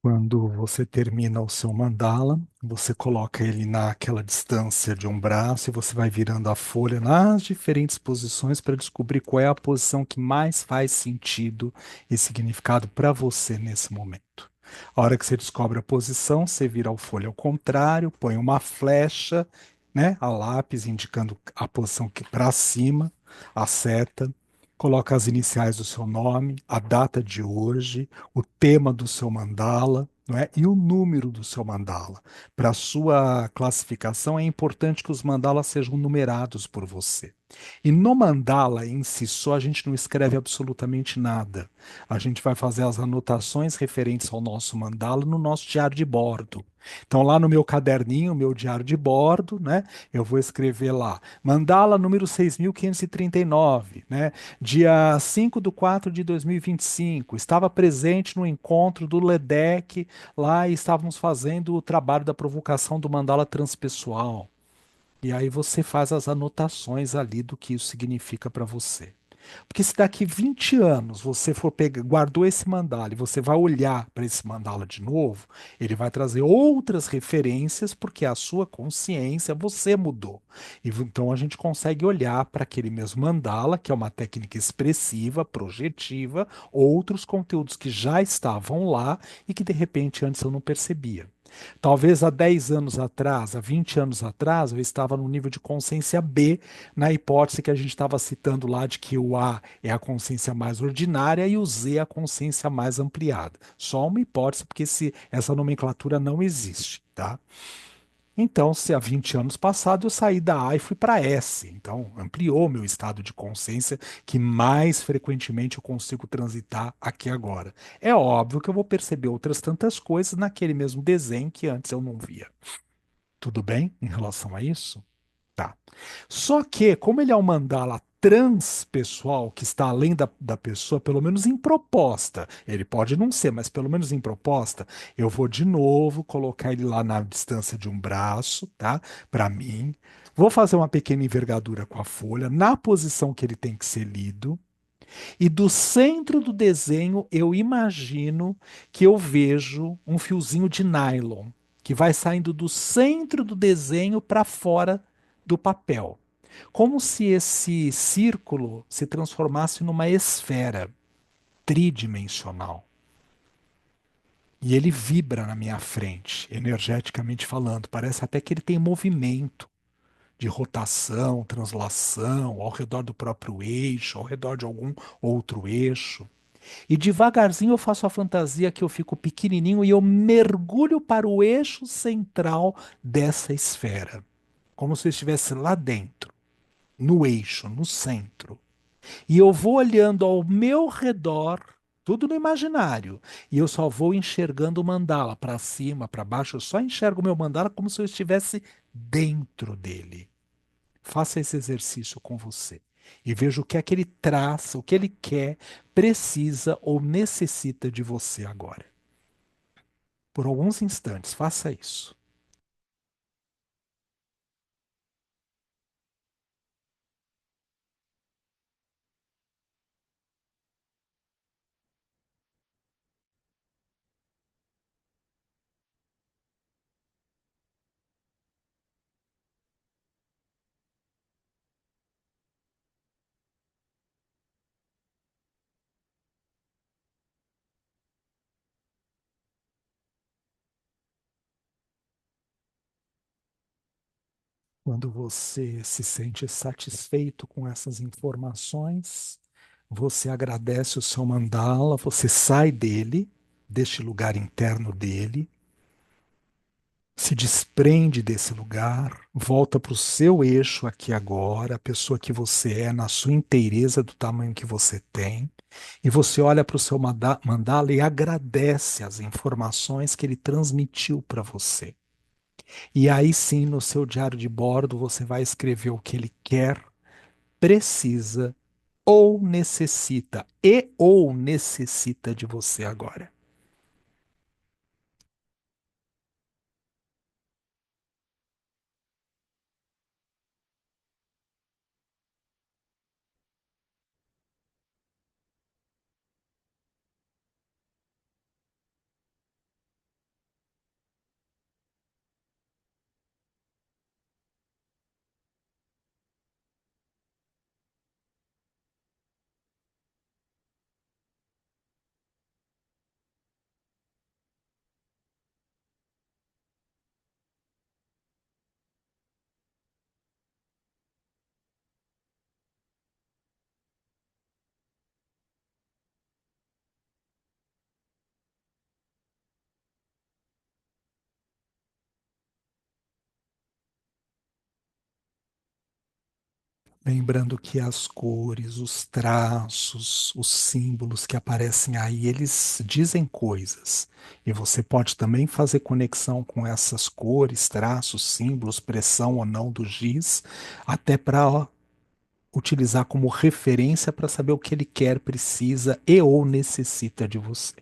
Quando você termina o seu mandala, você coloca ele naquela distância de um braço e você vai virando a folha nas diferentes posições para descobrir qual é a posição que mais faz sentido e significado para você nesse momento. A hora que você descobre a posição, você vira a folha ao contrário, põe uma flecha, né, a lápis indicando a posição que para cima, a seta, coloca as iniciais do seu nome, a data de hoje, o tema do seu mandala, não é? E o número do seu mandala. Para a sua classificação, é importante que os mandalas sejam numerados por você. E no mandala em si só, a gente não escreve absolutamente nada. A gente vai fazer as anotações referentes ao nosso mandala no nosso diário de bordo. Então, lá no meu caderninho, meu diário de bordo, né, eu vou escrever lá, mandala número 6.539, né? Dia 5 de 4 de 2025, estava presente no encontro do LEDEC, lá e estávamos fazendo o trabalho da provocação do mandala transpessoal. E aí você faz as anotações ali do que isso significa para você. Porque se daqui 20 anos você for pegar, guardou esse mandala e você vai olhar para esse mandala de novo, ele vai trazer outras referências porque a sua consciência você mudou. Então a gente consegue olhar para aquele mesmo mandala, que é uma técnica expressiva, projetiva, outros conteúdos que já estavam lá e que de repente antes eu não percebia. Talvez há 10 anos atrás, há 20 anos atrás, eu estava no nível de consciência B, na hipótese que a gente estava citando lá de que o A é a consciência mais ordinária e o Z é a consciência mais ampliada. Só uma hipótese, porque essa nomenclatura não existe, tá? Então, se há 20 anos passados eu saí da A e fui para S, então ampliou meu estado de consciência, que mais frequentemente eu consigo transitar aqui agora. É óbvio que eu vou perceber outras tantas coisas naquele mesmo desenho que antes eu não via. Tudo bem em relação a isso? Tá. Só que, como ele é um mandala transpessoal, que está além da pessoa, pelo menos em proposta, ele pode não ser, mas pelo menos em proposta, eu vou de novo colocar ele lá na distância de um braço, tá? Para mim. Vou fazer uma pequena envergadura com a folha, na posição que ele tem que ser lido. E do centro do desenho, eu imagino que eu vejo um fiozinho de nylon que vai saindo do centro do desenho para fora do papel. Como se esse círculo se transformasse numa esfera tridimensional. E ele vibra na minha frente, energeticamente falando. Parece até que ele tem movimento de rotação, translação, ao redor do próprio eixo, ao redor de algum outro eixo. E devagarzinho eu faço a fantasia que eu fico pequenininho e eu mergulho para o eixo central dessa esfera, como se eu estivesse lá dentro, no eixo, no centro. E eu vou olhando ao meu redor, tudo no imaginário, e eu só vou enxergando o mandala para cima, para baixo, eu só enxergo o meu mandala como se eu estivesse dentro dele. Faça esse exercício com você e veja o que é que ele traz, o que ele quer, precisa ou necessita de você agora. Por alguns instantes, faça isso. Quando você se sente satisfeito com essas informações, você agradece o seu mandala, você sai dele, deste lugar interno dele, se desprende desse lugar, volta para o seu eixo aqui agora, a pessoa que você é, na sua inteireza do tamanho que você tem, e você olha para o seu mandala e agradece as informações que ele transmitiu para você. E aí sim, no seu diário de bordo, você vai escrever o que ele quer, precisa ou necessita de você agora. Lembrando que as cores, os traços, os símbolos que aparecem aí, eles dizem coisas. E você pode também fazer conexão com essas cores, traços, símbolos, pressão ou não do giz, até para utilizar como referência para saber o que ele quer, precisa e ou necessita de você.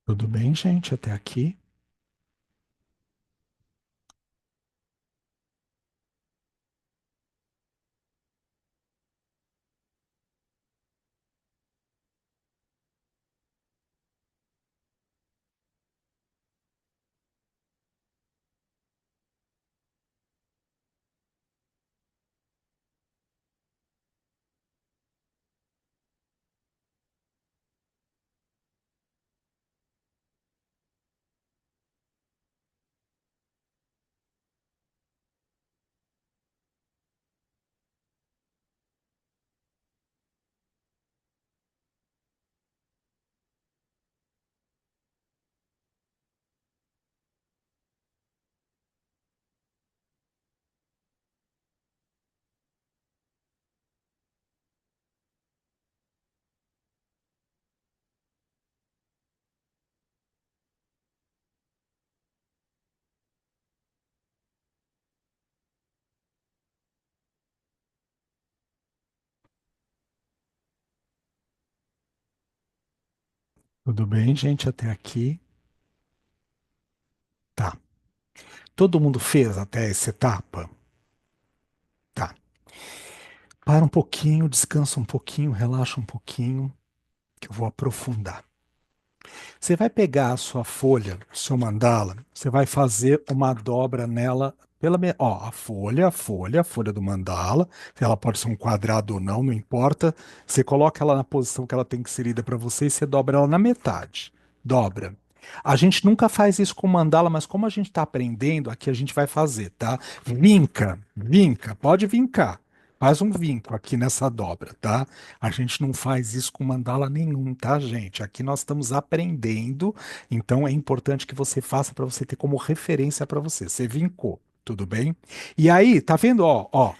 Tudo bem, gente, até aqui? Tudo bem, gente, até aqui? Tá. Todo mundo fez até essa etapa? Tá. Para um pouquinho, descansa um pouquinho, relaxa um pouquinho, que eu vou aprofundar. Você vai pegar a sua folha, o seu mandala, você vai fazer uma dobra nela ó, a folha do mandala, ela pode ser um quadrado ou não, não importa. Você coloca ela na posição que ela tem que ser lida para você e você dobra ela na metade. Dobra. A gente nunca faz isso com mandala, mas como a gente está aprendendo, aqui a gente vai fazer, tá? Vinca, vinca, pode vincar. Faz um vinco aqui nessa dobra, tá? A gente não faz isso com mandala nenhum, tá, gente? Aqui nós estamos aprendendo, então é importante que você faça para você ter como referência para você. Você vincou, tudo bem? E aí, tá vendo, ó,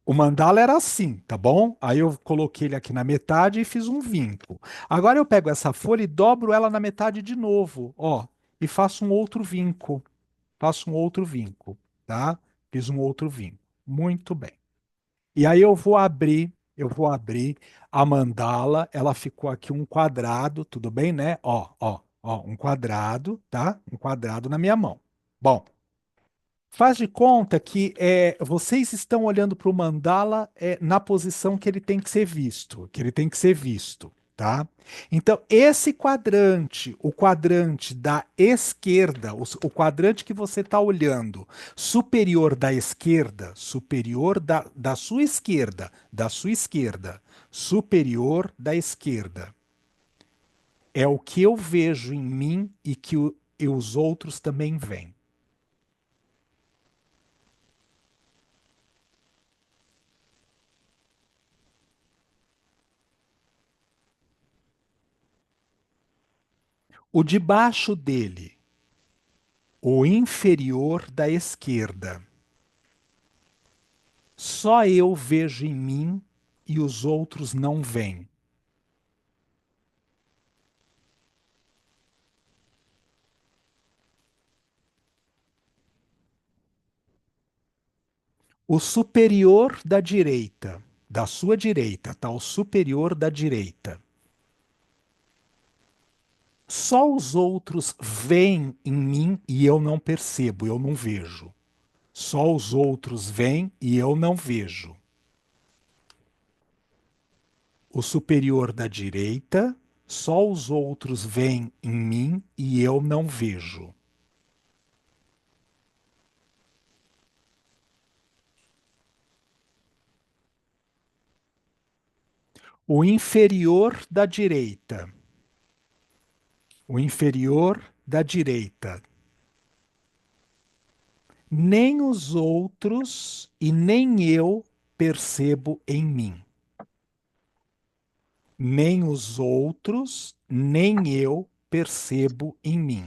o mandala era assim, tá bom? Aí eu coloquei ele aqui na metade e fiz um vinco. Agora eu pego essa folha e dobro ela na metade de novo, ó, e faço um outro vinco. Faço um outro vinco, tá? Fiz um outro vinco. Muito bem. E aí eu vou abrir a mandala, ela ficou aqui um quadrado, tudo bem, né? Ó, um quadrado, tá? Um quadrado na minha mão. Bom, faz de conta que vocês estão olhando para o mandala na posição que ele tem que ser visto, que ele tem que ser visto, tá? Então, esse quadrante, o quadrante da esquerda, o quadrante que você está olhando, superior da esquerda, superior da sua esquerda, superior da esquerda, é o que eu vejo em mim e que e os outros também veem. O de baixo dele, o inferior da esquerda. Só eu vejo em mim e os outros não veem. O superior da direita, da sua direita, tá? O superior da direita. Só os outros veem em mim e eu não percebo, eu não vejo. Só os outros veem e eu não vejo. O superior da direita, só os outros veem em mim e eu não vejo. O inferior da direita. O inferior da direita. Nem os outros e nem eu percebo em mim. Nem os outros, nem eu percebo em mim.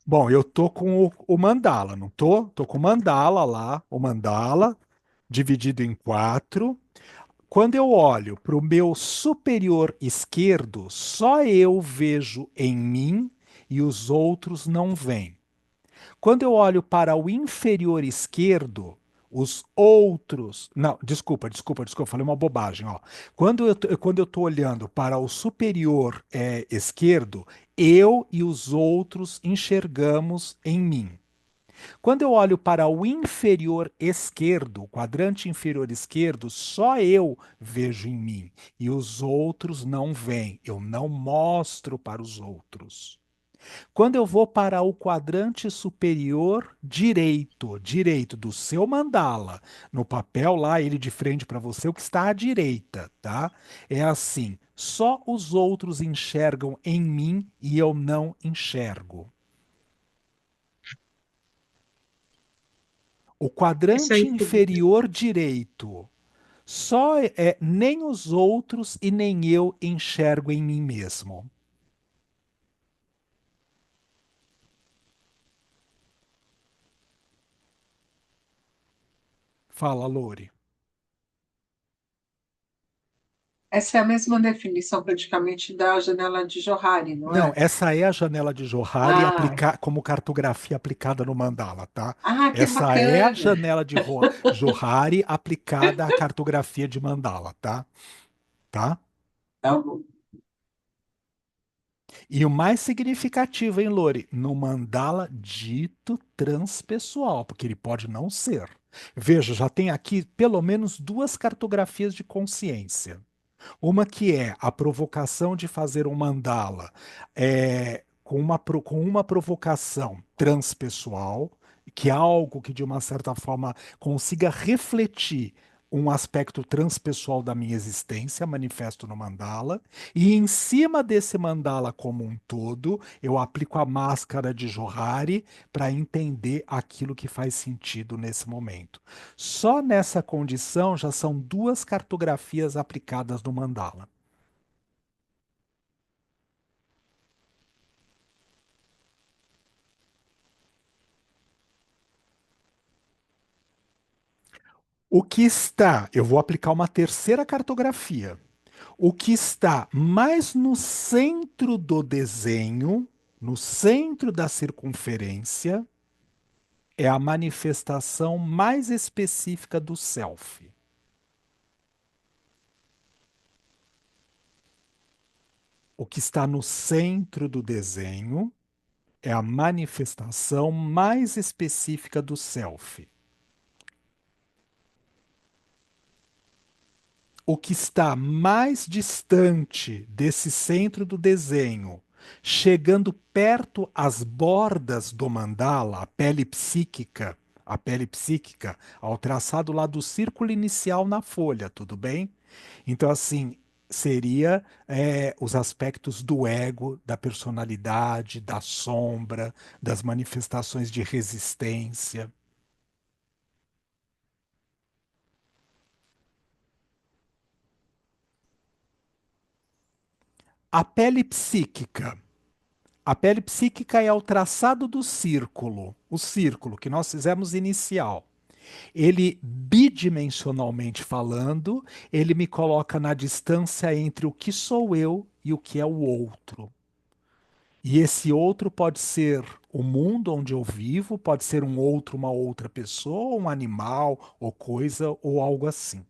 Bom, eu tô com o mandala, não tô? Tô com o mandala lá, o mandala dividido em quatro. Quando eu olho para o meu superior esquerdo, só eu vejo em mim e os outros não veem. Quando eu olho para o inferior esquerdo, os outros. Não, desculpa, falei uma bobagem. Ó. Quando eu estou olhando para o superior esquerdo, eu e os outros enxergamos em mim. Quando eu olho para o inferior esquerdo, o quadrante inferior esquerdo, só eu vejo em mim e os outros não veem. Eu não mostro para os outros. Quando eu vou para o quadrante superior direito do seu mandala, no papel lá, ele de frente para você, o que está à direita, tá? É assim, só os outros enxergam em mim e eu não enxergo. O Esse é o quadrante inferior. inferior direito, só nem os outros e nem eu enxergo em mim mesmo. Fala, Lore. Essa é a mesma definição praticamente da janela de Johari, não Não, é? essa é a janela de Johari Ah, como cartografia aplicada no mandala, tá? que Essa é a bacana! janela de Johari aplicada à cartografia de mandala, tá? Tá? Tá bom. E o mais significativo, hein, Lore? No mandala dito transpessoal, porque ele pode não ser. Veja, já tem aqui pelo menos duas cartografias de consciência. Uma que é a provocação de fazer um mandala com uma provocação transpessoal, que é algo que de uma certa forma consiga refletir um aspecto transpessoal da minha existência, manifesto no mandala, e em cima desse mandala como um todo, eu aplico a máscara de Johari para entender aquilo que faz sentido nesse momento. Só nessa condição já são duas cartografias aplicadas no mandala. O que está, eu vou aplicar uma terceira cartografia. O que está mais no centro do desenho, no centro da circunferência, é a manifestação mais específica do self. O que está no centro do desenho é a manifestação mais específica do self. O que está mais distante desse centro do desenho, chegando perto às bordas do mandala, a pele psíquica, ao traçado lá do círculo inicial na folha, tudo bem? Então, assim, seria os aspectos do ego, da personalidade, da sombra, das manifestações de resistência. A pele psíquica. A pele psíquica é o traçado do círculo, o círculo que nós fizemos inicial. Ele, bidimensionalmente falando, ele me coloca na distância entre o que sou eu e o que é o outro. E esse outro pode ser o mundo onde eu vivo, pode ser um outro, uma outra pessoa, um animal, ou coisa, ou algo assim.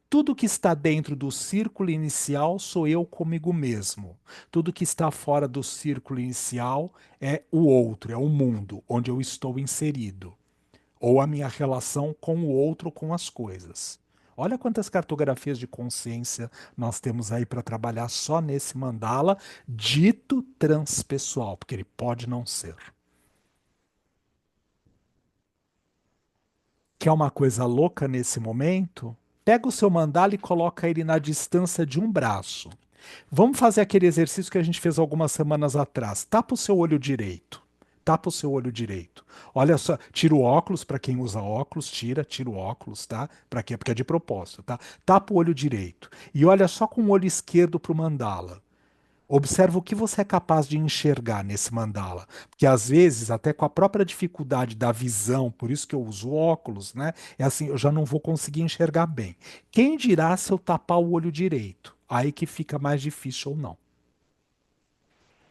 Tudo que está dentro do círculo inicial sou eu comigo mesmo. Tudo que está fora do círculo inicial é o outro, é o mundo onde eu estou inserido. ou a minha relação com o outro, com as coisas. Olha quantas cartografias de consciência nós temos aí para trabalhar só nesse mandala dito transpessoal, porque ele pode não ser. Quer uma coisa louca nesse momento? Pega o seu mandala e coloca ele na distância de um braço. Vamos fazer aquele exercício que a gente fez algumas semanas atrás. Tapa o seu olho direito. Tapa o seu olho direito. Olha só, tira o óculos para quem usa óculos, tira o óculos, tá? Para quê? Porque é de propósito, tá? Tapa o olho direito e olha só com o olho esquerdo para o mandala. Observa o que você é capaz de enxergar nesse mandala. Porque às vezes, até com a própria dificuldade da visão, por isso que eu uso óculos, né? É assim, eu já não vou conseguir enxergar bem. Quem dirá se eu tapar o olho direito? Aí que fica mais difícil ou não.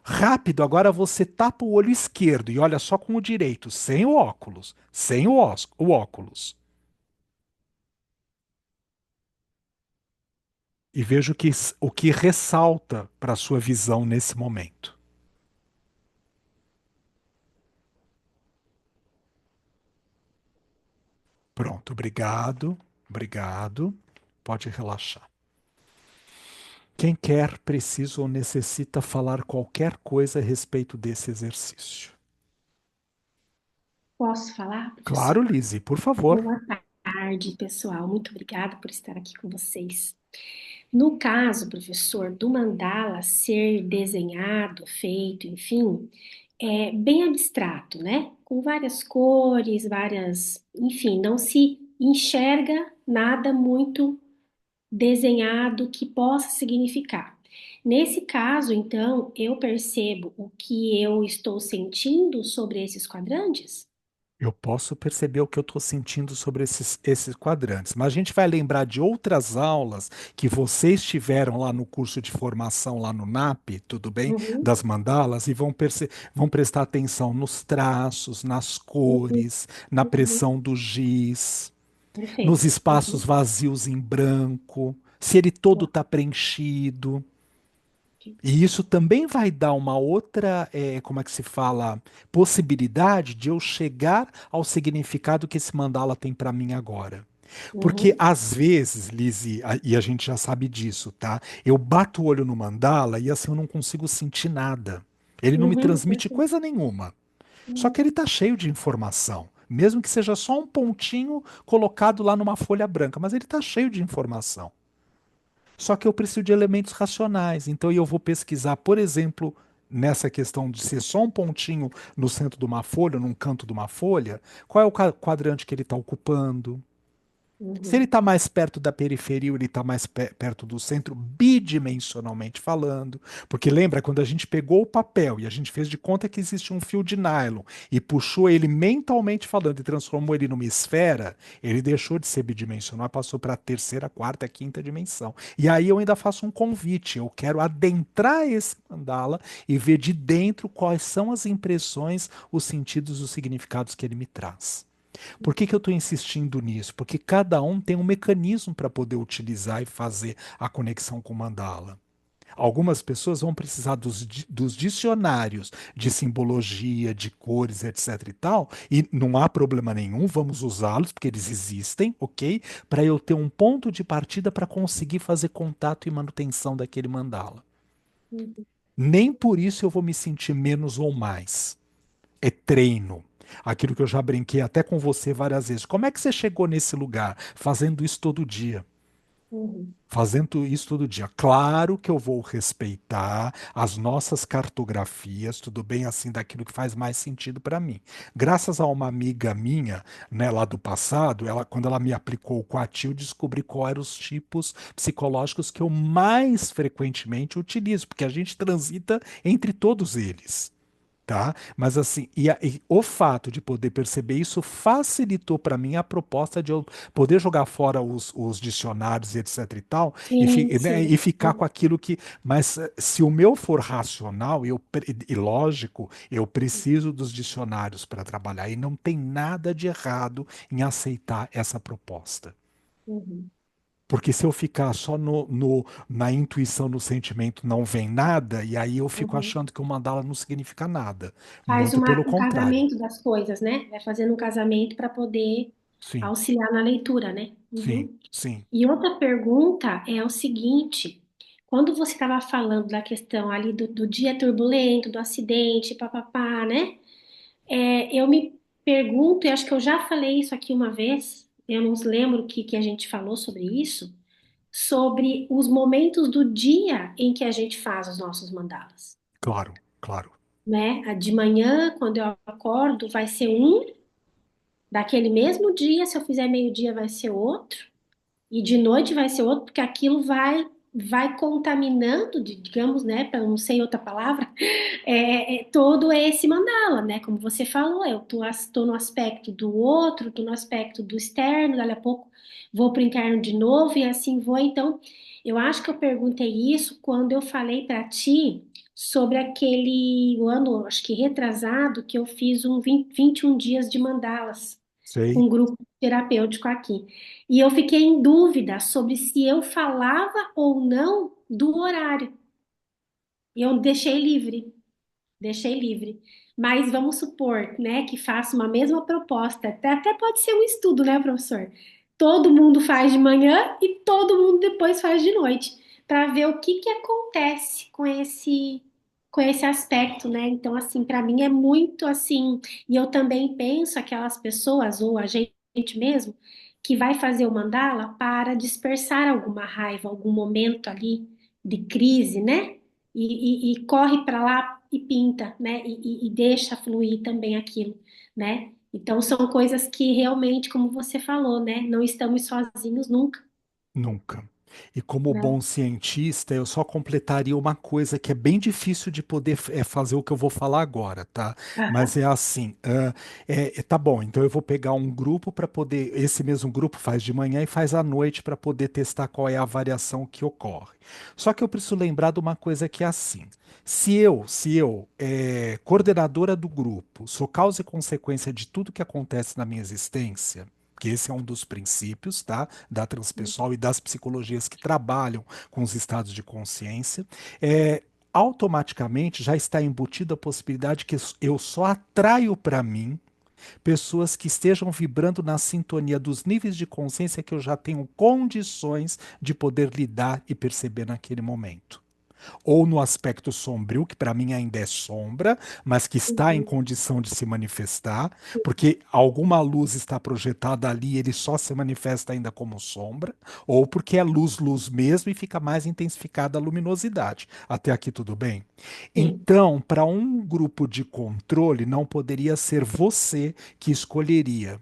Rápido, agora você tapa o olho esquerdo e olha só com o direito, sem o óculos, sem o óculos. E veja o que ressalta para a sua visão nesse momento. Pronto, obrigado, obrigado. Pode relaxar. Quem quer, precisa ou necessita falar qualquer coisa a respeito desse exercício. Posso falar, Claro, professor? Lise, por favor. Boa tarde, pessoal. Muito obrigada por estar aqui com vocês. No caso, professor, do mandala ser desenhado, feito, enfim, é bem abstrato, né? Com várias cores, enfim, não se enxerga nada muito desenhado que possa significar. Nesse caso, então, eu percebo o que eu estou sentindo sobre esses quadrantes? Eu posso perceber o que eu estou sentindo sobre esses quadrantes, mas a gente vai lembrar de outras aulas que vocês tiveram lá no curso de formação, lá no NAP, tudo bem? Uhum, Das mandalas, e vão prestar atenção nos traços, nas uhum, cores, na uhum. pressão do giz, nos Perfeito. espaços Uhum. vazios em branco, se ele todo está preenchido. E isso também vai dar uma outra, como é que se fala, possibilidade de eu chegar ao significado que esse mandala tem para mim agora. Porque Uhum, às vezes, Lizzie, e a gente já sabe disso, tá? Eu bato o olho no mandala e assim eu não consigo sentir nada. Ele não me uhum, transmite uhum, coisa nenhuma. Só que uhum, ele está cheio de informação. Mesmo que seja só um pontinho colocado lá numa folha branca, mas ele está cheio de informação. Só que eu preciso de elementos racionais. Então eu vou pesquisar, por exemplo, nessa questão de ser só um pontinho no centro de uma folha, num canto de uma folha, qual é o quadrante que ele está ocupando? Se ele uhum, está mais perto da periferia, ou ele está mais perto do centro, bidimensionalmente falando. Porque lembra quando a gente pegou o papel e a gente fez de conta que existe um fio de nylon e puxou ele mentalmente falando e transformou ele numa esfera, ele deixou de ser bidimensional, passou para a terceira, quarta, quinta dimensão. E aí eu ainda faço um convite. Eu quero adentrar esse mandala e ver de dentro quais são as impressões, os sentidos, os significados que ele me traz. Por que eu estou insistindo nisso? Porque cada um tem um mecanismo para poder utilizar e fazer a conexão com o mandala. Algumas pessoas vão precisar dos dicionários de simbologia, de cores, etc e tal, e não há problema nenhum, vamos usá-los, porque eles existem, ok? Para eu ter um ponto de partida para conseguir fazer contato e manutenção daquele mandala. uhum, Nem por isso eu vou me sentir menos ou mais. É treino. Aquilo que eu já brinquei até com você várias vezes. Como é que você chegou nesse lugar? Fazendo isso todo dia. uhum, Fazendo isso todo dia. Claro que eu vou respeitar as nossas cartografias, tudo bem assim, daquilo que faz mais sentido para mim. Graças a uma amiga minha, né, lá do passado, quando ela me aplicou o Coati, eu descobri quais eram os tipos psicológicos que eu mais frequentemente utilizo, porque a gente transita entre todos eles. Tá? Mas assim, e o fato de poder perceber isso facilitou para mim a proposta de eu poder jogar fora os dicionários e etc e tal, sim, né, sim. e ficar com aquilo que. Mas se o meu for racional, e lógico, eu preciso dos dicionários para trabalhar, e não tem nada de errado em aceitar essa proposta. Uhum. Porque se eu ficar só na intuição, no sentimento, não vem nada, e aí eu fico Uhum. achando que o mandala não significa nada. Faz Muito pelo um contrário. casamento das coisas, né? Vai fazendo um casamento para poder Sim, auxiliar na leitura, né? sim, Uhum. sim. E outra pergunta é o seguinte: quando você estava falando da questão ali do dia turbulento, do acidente, papapá, né? Eu me pergunto, e acho que eu já falei isso aqui uma vez, eu não lembro que a gente falou sobre isso, sobre os momentos do dia em que a gente faz os nossos mandalas, Claro, claro. né? A de manhã, quando eu acordo, vai ser um, daquele mesmo dia, se eu fizer meio-dia, vai ser outro. E de noite vai ser outro, porque aquilo vai contaminando, digamos, né, para não sei outra palavra, todo esse mandala, né? Como você falou, eu tô no aspecto do outro, tô no aspecto do externo, dali a pouco vou para o interno de novo e assim vou. Então, eu acho que eu perguntei isso quando eu falei para ti sobre aquele o ano, acho que retrasado, que eu fiz 21 dias de mandalas com Sei. um grupo terapêutico aqui. E eu fiquei em dúvida sobre se eu falava ou não do horário. E eu deixei livre. Mas vamos supor, né, que faça uma mesma proposta. Até pode ser um estudo, né, professor? Todo mundo faz de manhã e todo mundo depois faz de noite, para ver o que que acontece com esse aspecto, né? Então, assim, para mim é muito assim, e eu também penso aquelas pessoas ou a gente mesmo que vai fazer o mandala para dispersar alguma raiva, algum momento ali de crise, né? E corre para lá e pinta, né? E deixa fluir também aquilo, né? Então são coisas que realmente, como você falou, né? Não estamos sozinhos nunca, Nunca. E como né? bom cientista, eu só completaria uma coisa que é bem difícil de poder fazer o que eu vou falar agora, tá? Mas Aham. é assim, tá bom, então eu vou pegar um grupo para poder, esse mesmo grupo faz de manhã e faz à noite para poder testar qual é a variação que ocorre. Só que eu preciso lembrar de uma coisa que é assim, se eu, coordenadora do grupo, sou causa e consequência de tudo que acontece na minha existência, que esse é um dos princípios, tá? Da transpessoal e das psicologias que trabalham com os estados de consciência, automaticamente já está embutida a possibilidade que eu só atraio para mim pessoas que estejam vibrando na sintonia dos níveis de consciência que eu já tenho condições de poder lidar e perceber naquele momento, ou no aspecto sombrio, que para mim ainda é sombra, mas que está em Uhum. condição de se manifestar, porque alguma luz está projetada ali e ele só se manifesta ainda como sombra, ou porque é luz, luz mesmo e fica mais intensificada a luminosidade. Até aqui tudo bem? Sim. Então, para um grupo de controle, não poderia ser você que escolheria.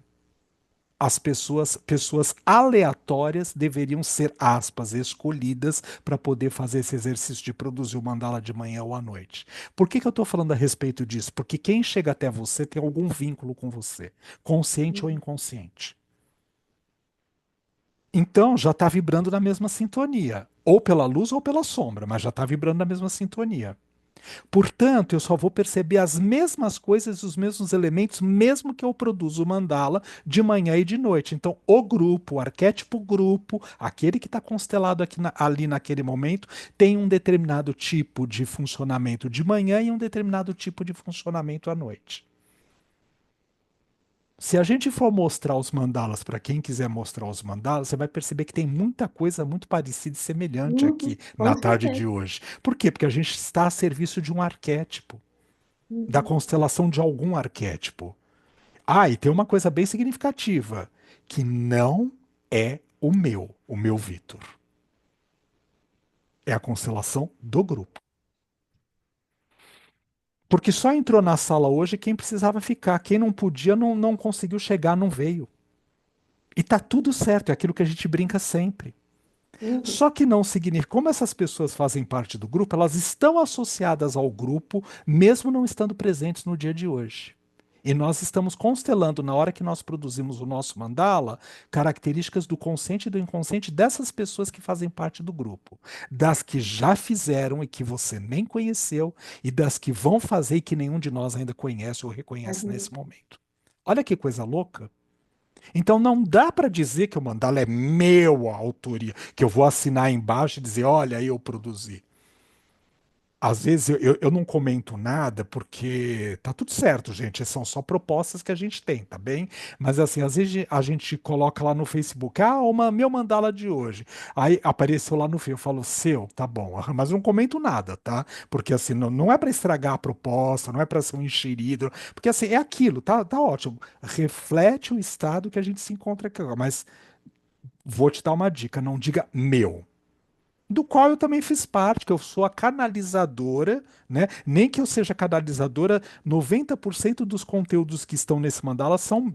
As pessoas aleatórias deveriam ser, aspas, escolhidas para poder fazer esse exercício de produzir o mandala de manhã ou à noite. Por que eu estou falando a respeito disso? Porque quem chega até você tem algum vínculo com você, consciente ou inconsciente. Então já está vibrando na mesma sintonia, ou pela luz ou pela sombra, mas já está vibrando na mesma sintonia. Portanto, eu só vou perceber as mesmas coisas, os mesmos elementos, mesmo que eu produza o mandala de manhã e de noite. Então, o grupo, o arquétipo grupo, aquele que está constelado ali naquele momento, tem um determinado tipo de funcionamento de manhã e um determinado tipo de funcionamento à noite. Se a gente for mostrar os mandalas para quem quiser mostrar os mandalas, você vai perceber que tem muita coisa muito parecida e semelhante aqui Uhum. na Com tarde certeza. de hoje. Por quê? Porque a gente está a serviço de um arquétipo, da Uhum. constelação de algum arquétipo. Ah, e tem uma coisa bem significativa, que não é o meu Vitor. É a constelação do grupo. Porque só entrou na sala hoje quem precisava ficar. Quem não podia não conseguiu chegar, não veio. E tá tudo certo, é aquilo que a gente brinca sempre. Uhum. Só que não significa, como essas pessoas fazem parte do grupo, elas estão associadas ao grupo, mesmo não estando presentes no dia de hoje. E nós estamos constelando, na hora que nós produzimos o nosso mandala, características do consciente e do inconsciente dessas pessoas que fazem parte do grupo. Das que já fizeram e que você nem conheceu, e das que vão fazer e que nenhum de nós ainda conhece ou reconhece nesse momento. Olha que coisa louca. Então não dá para dizer que o mandala é meu a autoria, que eu vou assinar embaixo e dizer, olha, eu produzi. Às vezes eu não comento nada porque tá tudo certo, gente. São só propostas que a gente tem, tá bem? Mas assim, às vezes a gente coloca lá no Facebook, meu mandala de hoje. Aí apareceu lá no feed, eu falo, seu, tá bom. Mas eu não comento nada, tá? Porque assim, não é para estragar a proposta, não é para ser um enxerido, porque assim, é aquilo, tá ótimo. Reflete o estado que a gente se encontra aqui agora. Mas vou te dar uma dica, não diga meu, do qual eu também fiz parte, que eu sou a canalizadora, né? Nem que eu seja canalizadora, 90% dos conteúdos que estão nesse mandala são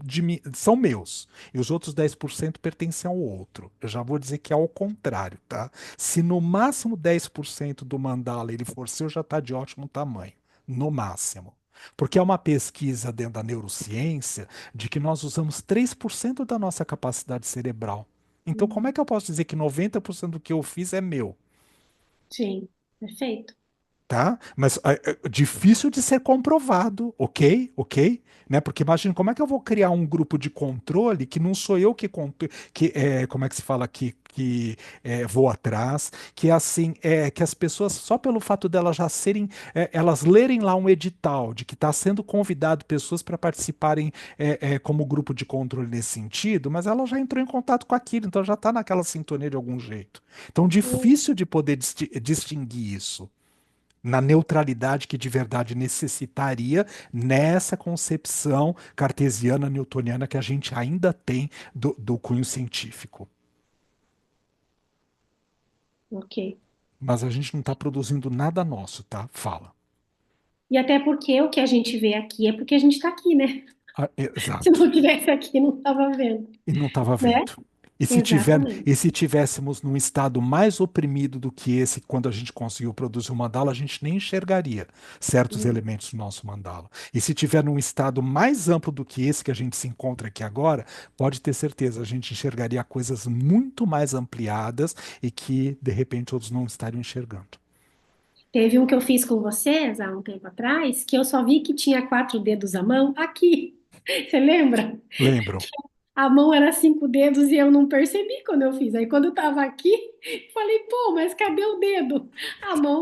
meus, e os outros 10% pertencem ao outro. Eu já vou dizer que é ao contrário, tá? Se no máximo 10% do mandala ele for seu, já está de ótimo tamanho, no máximo. Porque é uma pesquisa dentro da neurociência de que nós usamos 3% da nossa capacidade cerebral. Então, como é Uhum. que eu posso dizer que 90% do que eu fiz é meu? Sim, perfeito. Tá? Mas difícil de ser comprovado, ok? Ok? Né? Porque imagina como é que eu vou criar um grupo de controle que não sou eu como é que se fala aqui, vou atrás, que é assim, que as pessoas, só pelo fato delas já serem, elas lerem lá um edital de que está sendo convidado pessoas para participarem como grupo de controle nesse sentido, mas ela já entrou em contato com aquilo, então já está naquela sintonia de algum jeito. Então, Hum, difícil de poder distinguir isso na neutralidade que de verdade necessitaria nessa concepção cartesiana newtoniana que a gente ainda tem do cunho científico. ok. Mas a gente não está produzindo nada nosso, tá? Fala. E até porque o que a gente vê aqui é porque a gente está aqui, né? Se Exato. não tivesse aqui, não estava vendo, E não estava né? vendo. Exatamente. E se tivéssemos num estado mais oprimido do que esse, quando a gente conseguiu produzir o mandala, a gente nem enxergaria certos Hum, elementos do nosso mandala. E se tiver num estado mais amplo do que esse que a gente se encontra aqui agora, pode ter certeza, a gente enxergaria coisas muito mais ampliadas e que, de repente, outros não estariam enxergando. Teve um que eu fiz com vocês há um tempo atrás, que eu só vi que tinha 4 dedos à mão aqui. Você lembra? Lembro. A mão era 5 dedos e eu não percebi quando eu fiz. Aí quando eu tava aqui, falei, pô, mas cadê o dedo?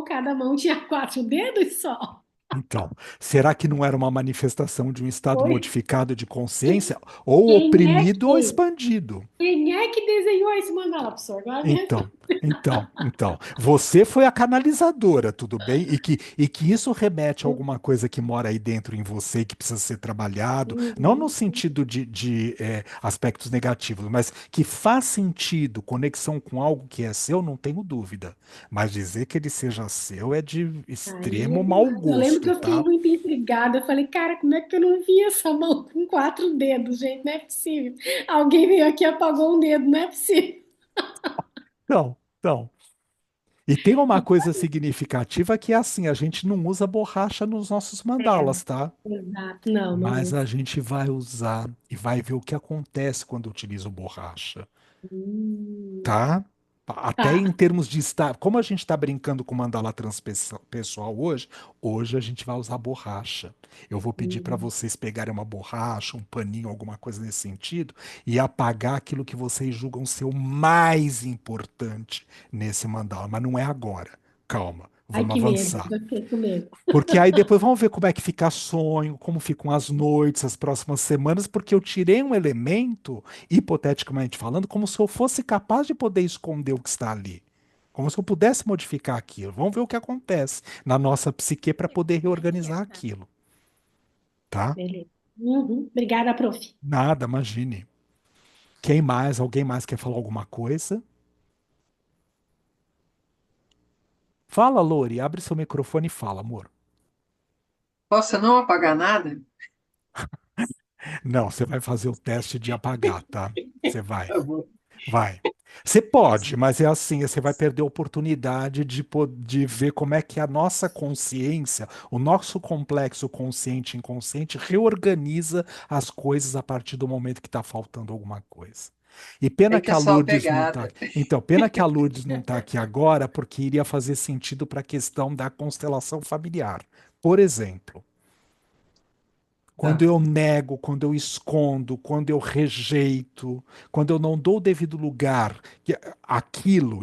Cada mão tinha 4 dedos só. Então, será que não era uma manifestação de um estado Oi? modificado de consciência, ou Quem é oprimido ou que, expandido? quem é que desenhou esse mandala, professor? Agora me responde. Então, você foi a canalizadora, tudo bem? E que isso remete a alguma coisa que mora aí dentro em você, que precisa ser trabalhado, não no Uhum. sentido de aspectos negativos, mas que faz sentido, conexão com algo que é seu, não tenho dúvida. Mas dizer que ele seja seu é de Aí é extremo mau demais. Eu lembro que gosto, eu fiquei tá? muito intrigada. Eu falei, cara, como é que eu não vi essa mão com 4 dedos, gente? Não é possível. Alguém veio aqui e apagou um dedo, não é possível. Então. E tem uma coisa significativa que é assim, a gente não usa borracha nos nossos mandalas, tá? Exato. Não, não Mas a uso. gente vai usar e vai ver o que acontece quando utiliza o borracha, Hum, tá? Até tá. em termos de estar, como a gente está brincando com mandala transpessoal hoje a gente vai usar borracha. Eu vou pedir para Hum, vocês pegarem uma borracha, um paninho, alguma coisa nesse sentido, e apagar aquilo que vocês julgam ser o mais importante nesse mandala, mas não é agora. Calma, Ai, vamos que medo. avançar. Já fiquei com medo. Porque aí depois vamos ver como é que fica sonho, como ficam as noites, as próximas semanas, porque eu tirei um elemento, hipoteticamente falando, como se eu fosse capaz de poder esconder o que está ali. Como se eu pudesse modificar aquilo. Vamos ver o que acontece na nossa psique para poder reorganizar aquilo, tá? Beleza. Uhum. Obrigada, prof. Nada, imagine. Quem mais? Alguém mais quer falar alguma coisa? Fala, Lori, abre seu microfone e fala, amor. Posso não apagar nada? Não, você vai fazer o teste de apagar, tá? Você vai. Tá bom. Vai. Você pode, mas é assim, você vai perder a oportunidade de ver como é que a nossa consciência, o nosso complexo consciente e inconsciente reorganiza as coisas a partir do momento que está faltando alguma coisa. E pena É que que é a só a Lourdes não está. pegada. Então, pena que a Lourdes não está aqui agora, porque iria fazer sentido para a questão da constelação familiar. Por exemplo, Quando eu nego, quando eu escondo, quando eu rejeito, quando eu não dou o devido lugar, que aquilo,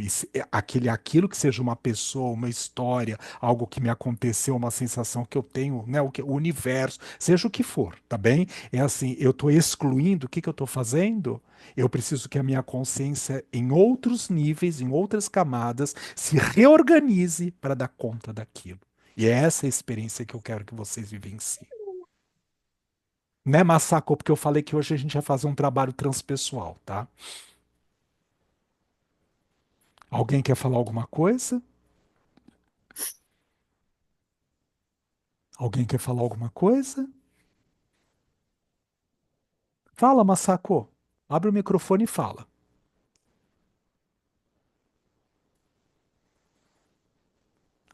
aquilo que seja uma pessoa, uma história, algo que me aconteceu, uma sensação que eu tenho, né, o universo, seja o que for, tá bem? É assim, eu estou excluindo, o que que eu estou fazendo? Eu preciso que a minha consciência, em outros níveis, em outras camadas, se reorganize para dar conta daquilo. E é essa a experiência que eu quero que vocês vivenciem. Né, Massacou? Porque eu falei que hoje a gente vai fazer um trabalho transpessoal, tá? Alguém quer falar alguma coisa? Alguém quer falar alguma coisa? Fala, Massacou. Abre o microfone e fala.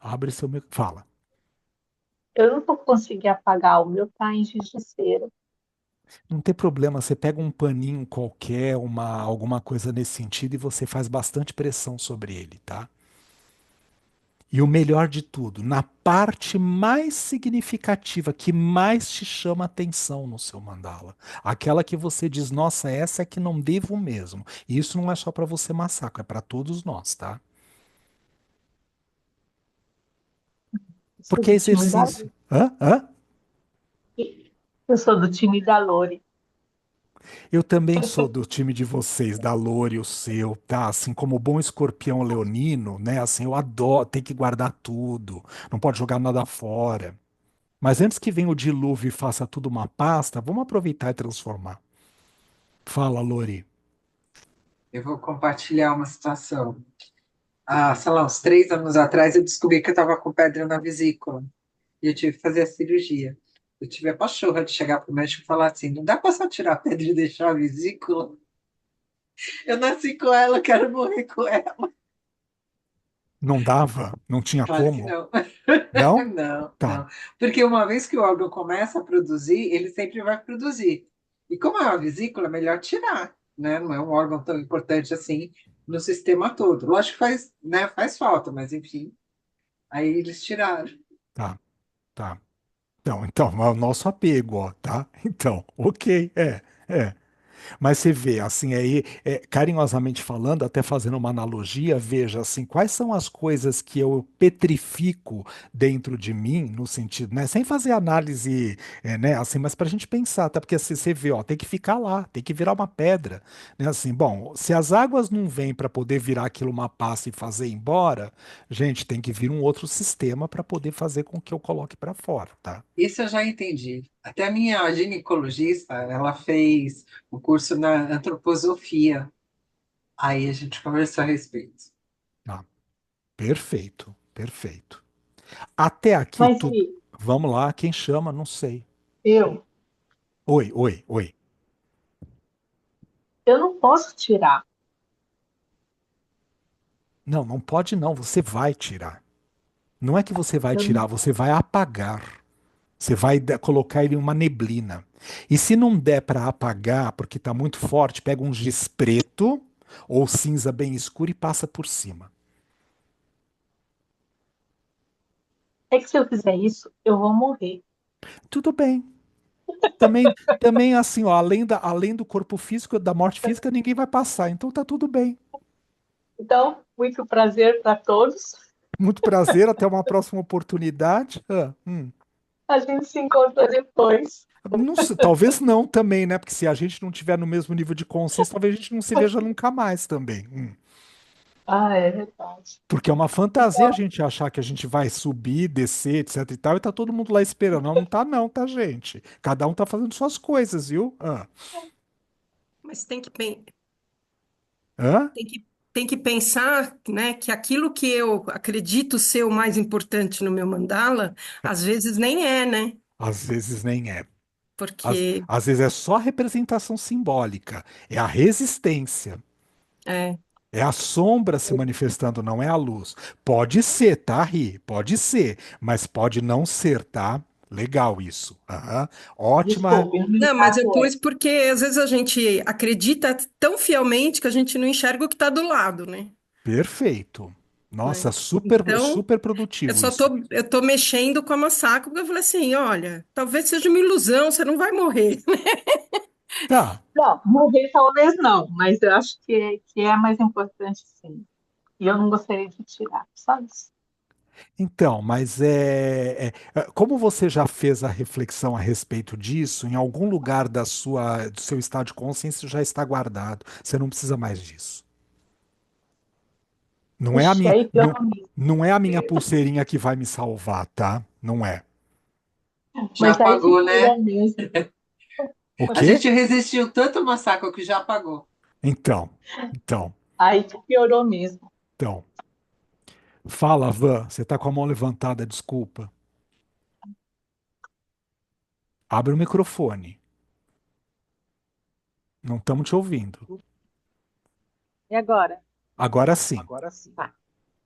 Abre seu microfone. Fala. Eu não vou conseguir apagar, o meu tá em giz de cera. Não tem problema, você pega um paninho qualquer, alguma coisa nesse sentido e você faz bastante pressão sobre ele, tá? E o melhor de tudo, na parte mais significativa, que mais te chama atenção no seu mandala, aquela que você diz, nossa, essa é que não devo mesmo. E isso não é só para você, Massacro, é para todos nós, tá? Eu sou Porque é do time da exercício. Hã? Hã? Eu sou do time da Lore. Eu também sou do time de vocês, da Lore, o seu, tá? Assim como o bom escorpião leonino, né? Assim, eu adoro, tem que guardar tudo, não pode jogar nada fora. Mas antes que venha o dilúvio e faça tudo uma pasta, vamos aproveitar e transformar. Fala, Lori. Eu vou compartilhar uma situação. Sei lá, uns 3 anos atrás, eu descobri que eu estava com pedra na vesícula e eu tive que fazer a cirurgia. Eu tive a pachorra de chegar para o médico e falar assim: não dá para só tirar a pedra e deixar a vesícula? Eu nasci com ela, eu quero morrer com ela. Não dava? Não tinha Claro que como? não. Não? Não, Tá, não. Porque uma vez que o órgão começa a produzir, ele sempre vai produzir. E como é uma vesícula, é melhor tirar, né? Não é um órgão tão importante assim no sistema todo. Lógico que faz, né, faz falta, mas enfim. Aí eles tiraram. tá, tá. Então, é o nosso apego, ó, tá? Então, ok, é. Mas você vê, assim, aí, carinhosamente falando, até fazendo uma analogia, veja, assim, quais são as coisas que eu petrifico dentro de mim, no sentido, né, sem fazer análise, né, assim, mas para a gente pensar, tá? Porque assim, você vê, ó, tem que ficar lá, tem que virar uma pedra, né, assim, bom, se as águas não vêm para poder virar aquilo uma passa e fazer embora, gente, tem que vir um outro sistema para poder fazer com que eu coloque para fora, tá? Isso eu já entendi. Até a minha ginecologista, ela fez o curso na antroposofia. Aí a gente conversou a respeito. Ah, perfeito, perfeito. Até aqui Mas tudo. Vamos lá, quem chama? Não sei. eu, Oi, oi, oi. eu não posso tirar. Não, não pode não, você vai tirar. Não é que você vai Eu tirar, não, você vai apagar. Você vai colocar ele em uma neblina. E se não der para apagar, porque está muito forte, pega um giz preto ou cinza bem escuro e passa por cima. é que se eu fizer isso, eu vou morrer. Tudo bem. Também assim, ó, além do corpo físico, da morte física, ninguém vai passar. Então tá tudo bem. Então, muito prazer para todos. Muito prazer, até uma próxima oportunidade. A gente se encontra depois. Não sei, talvez não também, né? Porque se a gente não tiver no mesmo nível de consciência, talvez a gente não se veja nunca mais também. Ah, é verdade. Porque é uma fantasia a Então, gente achar que a gente vai subir, descer, etc e tal, e tá todo mundo lá esperando. Não, não tá não, tá, gente? Cada um tá fazendo suas coisas, viu? Mas Hã? tem que pensar, né, que aquilo que eu acredito ser o mais importante no meu mandala, às vezes nem é, né? Às vezes nem é. Porque Às vezes é só representação simbólica, é a resistência. é, É a sombra se manifestando, não é a luz. Pode ser, tá, Ri? Pode ser, mas pode não ser, tá? Legal isso. Aham. Ótima. desculpe, no meu não, mas eu caso é. pus porque às vezes a gente acredita tão fielmente que a gente não enxerga o que está do lado, né? Perfeito. Nossa, super, Então, super eu produtivo só isso. eu tô mexendo com a massacre, porque eu falei assim, olha, talvez seja uma ilusão, você não vai morrer. Tá. Não, morrer talvez não, mas eu acho que é mais importante sim. E eu não gostaria de tirar, sabe? Então, mas como você já fez a reflexão a respeito disso, em algum lugar do seu estado de consciência já está guardado. Você não precisa mais disso. Não é a Puxa, minha, aí não, pior mesmo. não é a minha pulseirinha que vai me salvar, tá? Não é. Já Mas aí que apagou, né? piorou mesmo. O A quê? gente resistiu tanto ao massacre que já apagou. Então, então, Aí que piorou mesmo. então. Fala, Van, você tá com a mão levantada, desculpa. Abre o microfone. Não estamos te ouvindo. E agora? Agora sim. Tá.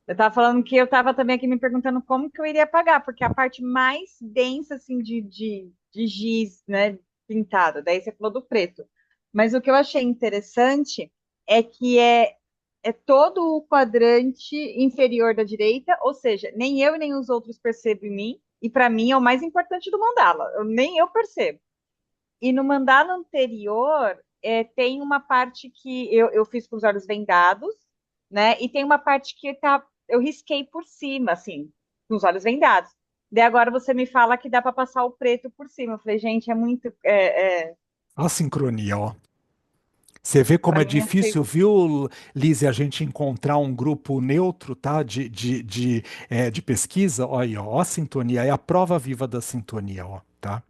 Eu estava falando que eu estava também aqui me perguntando como que eu iria pagar, porque a parte mais densa, assim, de giz, né, pintado, daí você falou do preto. Mas o que eu achei interessante é que é todo o quadrante inferior da direita, ou seja, nem eu e nem os outros percebem em mim, e para mim é o mais importante do mandala, nem eu percebo. E no mandala anterior, tem uma parte que eu fiz com os olhos vendados, né? E tem uma parte que eu risquei por cima, assim, com os olhos vendados. Daí agora você me fala que dá para passar o preto por cima. Eu falei, gente, é muito. A sincronia, ó. Você vê como Para é mim, difícil, viu, Lise, a gente encontrar um grupo neutro, tá? De pesquisa. Olha aí, ó, a sintonia, é a prova viva da sintonia, ó, tá?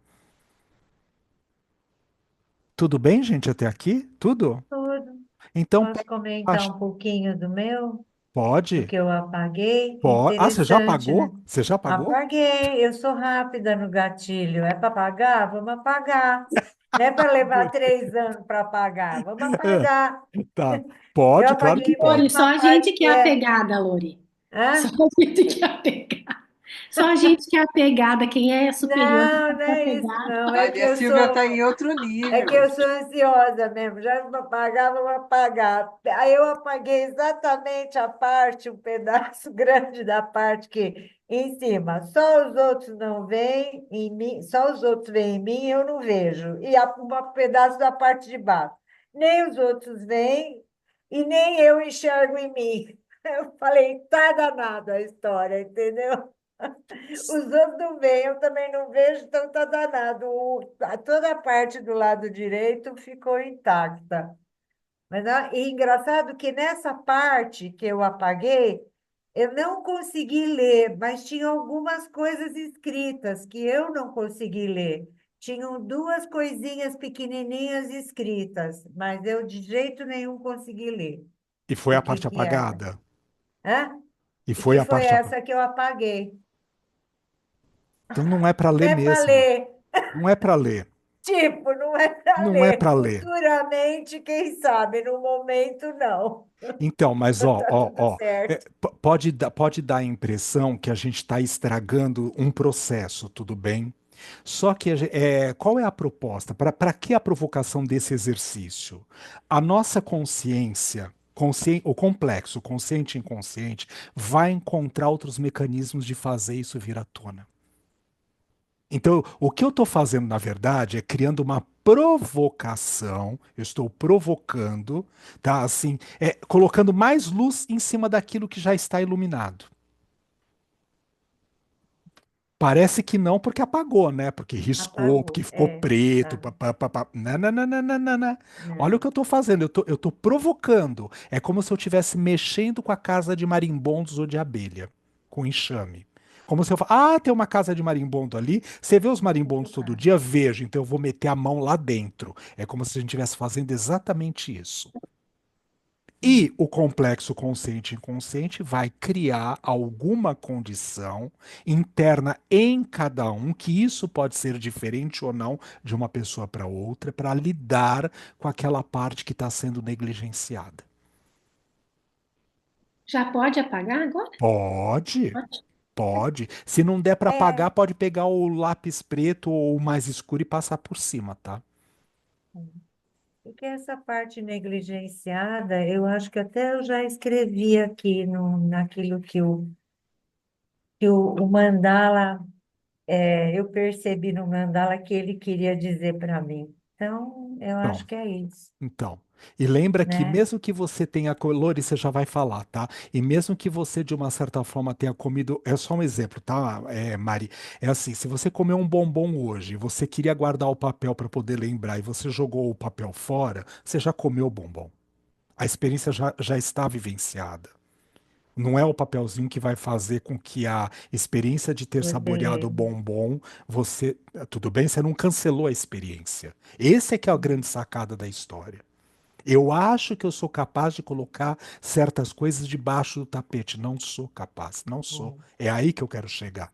Tudo bem, gente, até aqui? Tudo? Tudo. Então, Posso a- comentar um pouquinho do meu, do pode? que eu apaguei? Pode. Ah, você já Interessante, né? apagou? Você já apagou? Apaguei, eu sou rápida no gatilho. É para apagar? Vamos apagar. Não é para levar 3 anos para apagar. Vamos apagar. Tá. Eu Pode, claro que apaguei mesmo Lori, pode. só a a gente parte que que é é. apegada, Lori. Só Hã? a gente que é apegada. Só a gente que é apegada. Quem é superior Não, não é é isso, apegado. não. Maria Silvia está em outro É que nível. eu sou ansiosa mesmo, já vou apagar, vou apagar. Aí eu apaguei exatamente a parte, um pedaço grande da parte que em cima, só os outros não veem em mim, só os outros veem em mim, eu não vejo. E um pedaço da parte de baixo. Nem os outros veem e nem eu enxergo em mim. Eu falei, tá danado a história, entendeu? Os outros não veem, eu também não vejo, então tá danado. Toda a parte do lado direito ficou intacta. Mas, e engraçado que nessa parte que eu apaguei, eu não consegui ler, mas tinha algumas coisas escritas que eu não consegui ler. Tinham duas coisinhas pequenininhas escritas, mas eu de jeito nenhum consegui ler E foi o a que parte que era. apagada? Hã? E E foi que a foi parte apagada. essa que eu apaguei. Então não é para Não ler é para mesmo. ler. Não é para ler. Tipo, não é para Não é ler. para ler. Futuramente, quem sabe, no momento, não. Então, mas ó, Tá ó, tudo ó, certo. pode dar a impressão que a gente está estragando um processo, tudo bem? Só que qual é a proposta? Para que a provocação desse exercício? A nossa consciência, o complexo, consciente e inconsciente, vai encontrar outros mecanismos de fazer isso vir à tona. Então, o que eu estou fazendo, na verdade, é criando uma provocação. Eu estou provocando, tá? Assim, colocando mais luz em cima daquilo que já está iluminado. Parece que não, porque apagou, né? Porque riscou, porque Apagou. ficou É, preto. tá. Não, não, não, não, não, não, não. Olha o que Não. eu estou fazendo. Eu tô provocando. É como se eu estivesse mexendo com a casa de marimbondos ou de abelha, com enxame. Como se eu falasse, tem uma casa de marimbondo ali. Você vê os marimbondos todo Tá. dia? Vejo, então eu vou meter a mão lá dentro. É como se a gente estivesse fazendo exatamente isso. E o complexo consciente e inconsciente vai criar alguma condição interna em cada um, que isso pode ser diferente ou não de uma pessoa para outra, para lidar com aquela parte que está sendo negligenciada. Já pode apagar agora? Pode, Pode. pode. Se não der para É. apagar, pode pegar o lápis preto ou o mais escuro e passar por cima, tá? Porque essa parte negligenciada, eu acho que até eu já escrevi aqui no, naquilo que o mandala, eu percebi no mandala que ele queria dizer para mim. Então, eu acho Então, que é isso, Então, e lembra que né? mesmo que você tenha, Lori, você já vai falar, tá? E mesmo que você, de uma certa forma, tenha comido, é só um exemplo, tá, Mari? É assim, se você comeu um bombom hoje, você queria guardar o papel para poder lembrar e você jogou o papel fora, você já comeu o bombom. A experiência já está vivenciada. Não é o papelzinho que vai fazer com que a experiência de ter saboreado o Poder. bombom, você, tudo bem, você não cancelou a experiência. Esse é que é a grande sacada da história. Eu acho que eu sou capaz de colocar certas coisas debaixo do tapete. Não sou capaz, não sou. É aí que eu quero chegar.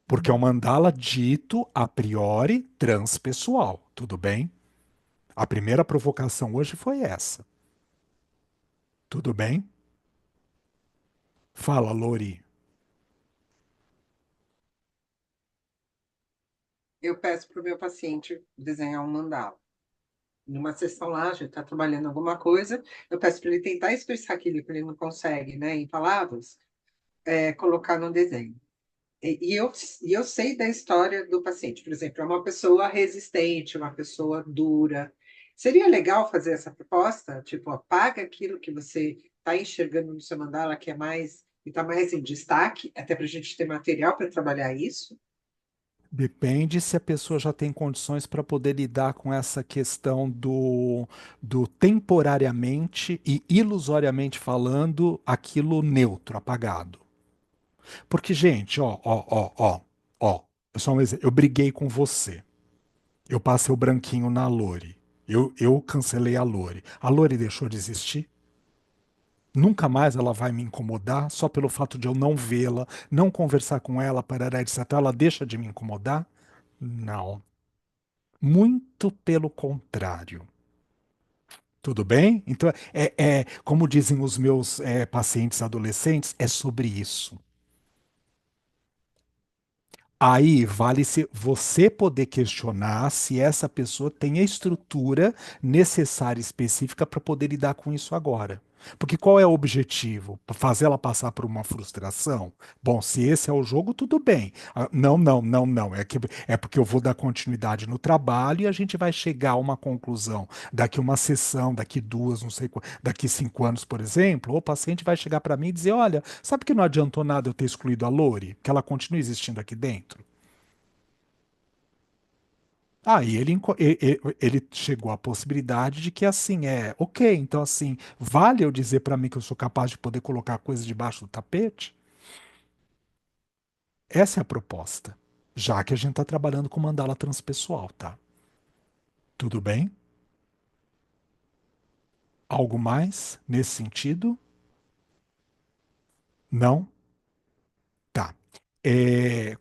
Porque é um mandala dito a priori transpessoal. Tudo bem? A primeira provocação hoje foi essa. Tudo bem? Fala, Lori. Eu peço para o meu paciente desenhar um mandala. Numa sessão lá, a gente está trabalhando alguma coisa, eu peço para ele tentar expressar aquilo que ele não consegue, né, em palavras, colocar no desenho. E eu sei da história do paciente. Por exemplo, é uma pessoa resistente, uma pessoa dura. Seria legal fazer essa proposta? Tipo, apaga aquilo que você está enxergando no seu mandala, que é mais, e está mais em destaque, até para a gente ter material para trabalhar isso? Depende se a pessoa já tem condições para poder lidar com essa questão do temporariamente e ilusoriamente falando aquilo neutro, apagado. Porque, gente, ó, só um exemplo. Eu briguei com você. Eu passei o branquinho na Lore. Eu cancelei a Lore. A Lore deixou de existir? Nunca mais ela vai me incomodar só pelo fato de eu não vê-la, não conversar com ela, parará, etc. Ela deixa de me incomodar? Não. Muito pelo contrário. Tudo bem? Então, como dizem os meus pacientes adolescentes, é sobre isso. Aí vale se você poder questionar se essa pessoa tem a estrutura necessária e específica para poder lidar com isso agora. Porque qual é o objetivo? Fazer ela passar por uma frustração? Bom, se esse é o jogo, tudo bem. Ah, não, não, não, não. É porque eu vou dar continuidade no trabalho e a gente vai chegar a uma conclusão. Daqui uma sessão, daqui duas, não sei, daqui 5 anos, por exemplo, o paciente vai chegar para mim e dizer: Olha, sabe que não adiantou nada eu ter excluído a Lore? Que ela continua existindo aqui dentro? Aí ele chegou à possibilidade de que assim ok, então assim, vale eu dizer para mim que eu sou capaz de poder colocar coisas debaixo do tapete? Essa é a proposta. Já que a gente está trabalhando com mandala transpessoal, tá? Tudo bem? Algo mais nesse sentido? Não? Tá.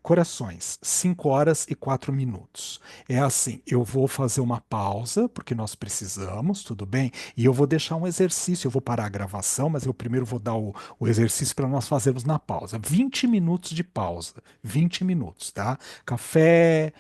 Corações, 5 horas e 4 minutos. É assim, eu vou fazer uma pausa, porque nós precisamos, tudo bem? E eu vou deixar um exercício, eu vou parar a gravação, mas eu primeiro vou dar o exercício para nós fazermos na pausa. 20 minutos de pausa, 20 minutos, tá? Café,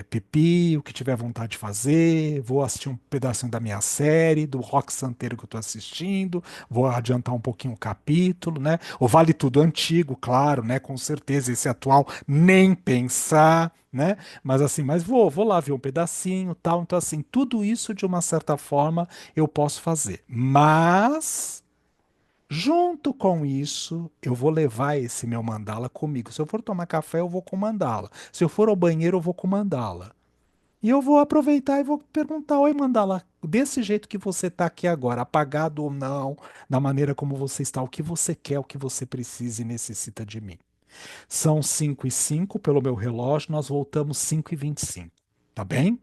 pipi, o que tiver vontade de fazer, vou assistir um pedacinho da minha série, do rock santeiro que eu estou assistindo, vou adiantar um pouquinho o capítulo, né? O Vale Tudo antigo, claro, né? Com certeza, esse atual, nem pensar, né? Mas assim, mas vou lá ver um pedacinho, tal. Então, assim, tudo isso de uma certa forma eu posso fazer. Mas, junto com isso, eu vou levar esse meu mandala comigo. Se eu for tomar café, eu vou com mandala. Se eu for ao banheiro, eu vou com mandala. E eu vou aproveitar e vou perguntar: Oi, Mandala, desse jeito que você está aqui agora, apagado ou não, da maneira como você está, o que você quer, o que você precisa e necessita de mim. São 5:05 pelo meu relógio, nós voltamos 5:25. Tá bem?